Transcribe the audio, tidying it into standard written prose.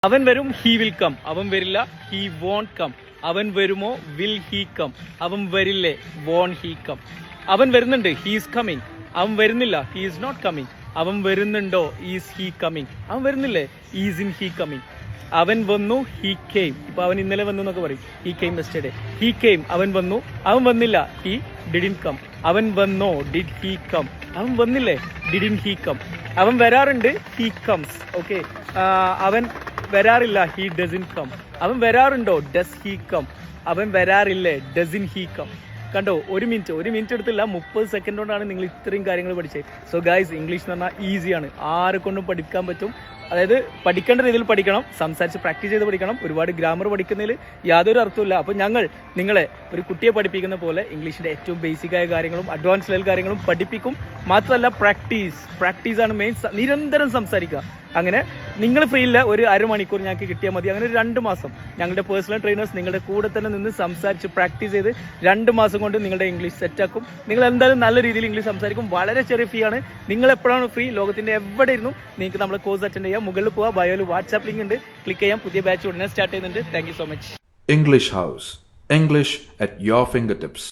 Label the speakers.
Speaker 1: അവൻ വരും, he will come. അവൻ വരില്ല, ഹി വോണ്ട് കം. അവൻ വരുമോ, വിൽ ഹി കം. അവൻ വരില്ലേ, വോൺ ഹി കം. അവൻ വരുന്നുണ്ട്, ഹി ഈസ് കമ്മിങ്. അവൻ വരുന്നില്ല, ഹി ഈസ് നോട്ട് കമ്മിങ്. അവൻ വരുന്നുണ്ടോ, ഈസ് ഹി കമ്മിങ്. അവൻ വരുന്നില്ലേ, ഈസ് ഇൻ ഹി കമ്മിങ്. അവൻ വന്നു, ഹി കെയിം. ഇപ്പൊ അവൻ ഇന്നലെ വന്നു എന്നൊക്കെ പറയും, he came yesterday. He came, അവൻ വന്നു. അവൻ വന്നില്ല, ഹി ഡിഡിൻ കം. അവൻ വന്നോ, ഡിഡ് ഹി കം. അവൻ വന്നില്ലേ, ഡിഡിൻ ഹി കം. അവൻ വരാറുണ്ട്, ഹി കംസ്. ഓക്കെ. അവൻ വരാറില്ല, ഹി ഡസിൻ കം. അവൻ വരാറുണ്ടോ, ഡസ് ഹി കം. അവൻ വരാറില്ലേ, ഡസിൻ ഹി കം. കണ്ടോ, ഒരു മിനിറ്റ് എടുത്തില്ല, 30 സെക്കൻഡ് കൊണ്ടാണ് നിങ്ങൾ ഇത്രയും കാര്യങ്ങൾ പഠിച്ചത്. സോ ഗൈസ്, ഇംഗ്ലീഷ് എന്ന് പറഞ്ഞാൽ ഈസിയാണ്, ആരെ കൊണ്ടും പഠിക്കാൻ പറ്റും. അതായത് പഠിക്കേണ്ട രീതിയിൽ പഠിക്കണം, സംസാരിച്ച് പ്രാക്ടീസ് ചെയ്ത് പഠിക്കണം. ഒരുപാട് ഗ്രാമർ പഠിക്കുന്നതിൽ യാതൊരു അർത്ഥമില്ല. അപ്പോൾ ഞങ്ങൾ നിങ്ങളെ ഒരു കുട്ടിയെ പഠിപ്പിക്കുന്ന പോലെ ഇംഗ്ലീഷിൻ്റെ ഏറ്റവും ബേസിക്കായ കാര്യങ്ങളും അഡ്വാൻസ് ലെവൽ കാര്യങ്ങളും പഠിപ്പിക്കും. മാത്രമല്ല പ്രാക്ടീസാണ് മെയിൻ. നിരന്തരം സംസാരിക്കുക. അങ്ങനെ നിങ്ങൾ ഫ്രീ ഇല്ല, ഒരു അരമണിക്കൂർ ഞങ്ങൾക്ക് കിട്ടിയാൽ മതി. അങ്ങനെ ഒരു 2 മാസം ഞങ്ങളുടെ പേഴ്സണൽ ട്രെയിനേഴ്സ് നിങ്ങളുടെ കൂടെ തന്നെ നിന്ന് സംസാരിച്ച് പ്രാക്ടീസ് ചെയ്ത് 2 മാസം കൊണ്ട് നിങ്ങളുടെ ഇംഗ്ലീഷ് സെറ്റാക്കും. നിങ്ങൾ എന്തായാലും നല്ല രീതിയിൽ ഇംഗ്ലീഷ് സംസാരിക്കും. വളരെ ചെറിയ ഫീ ആണ്. നിങ്ങൾ എപ്പോഴാണ് ഫ്രീ, ലോകത്തിൻ്റെ എവിടെ ഇരുന്നും നിങ്ങൾക്ക് നമ്മളെ കോഴ്സ് അറ്റൻഡ് ചെയ്യാം. മുകളിൽ പോവാം, ബയോയിൽ വാട്സാപ്പ് ലിങ്ക് ഉണ്ട്, ക്ലിക്ക് ചെയ്യാം. പുതിയ ബാച്ച് ഉടനെ സ്റ്റാർട്ട് ചെയ്യുന്നുണ്ട്. Thank you so much.
Speaker 2: English House. English at your fingertips.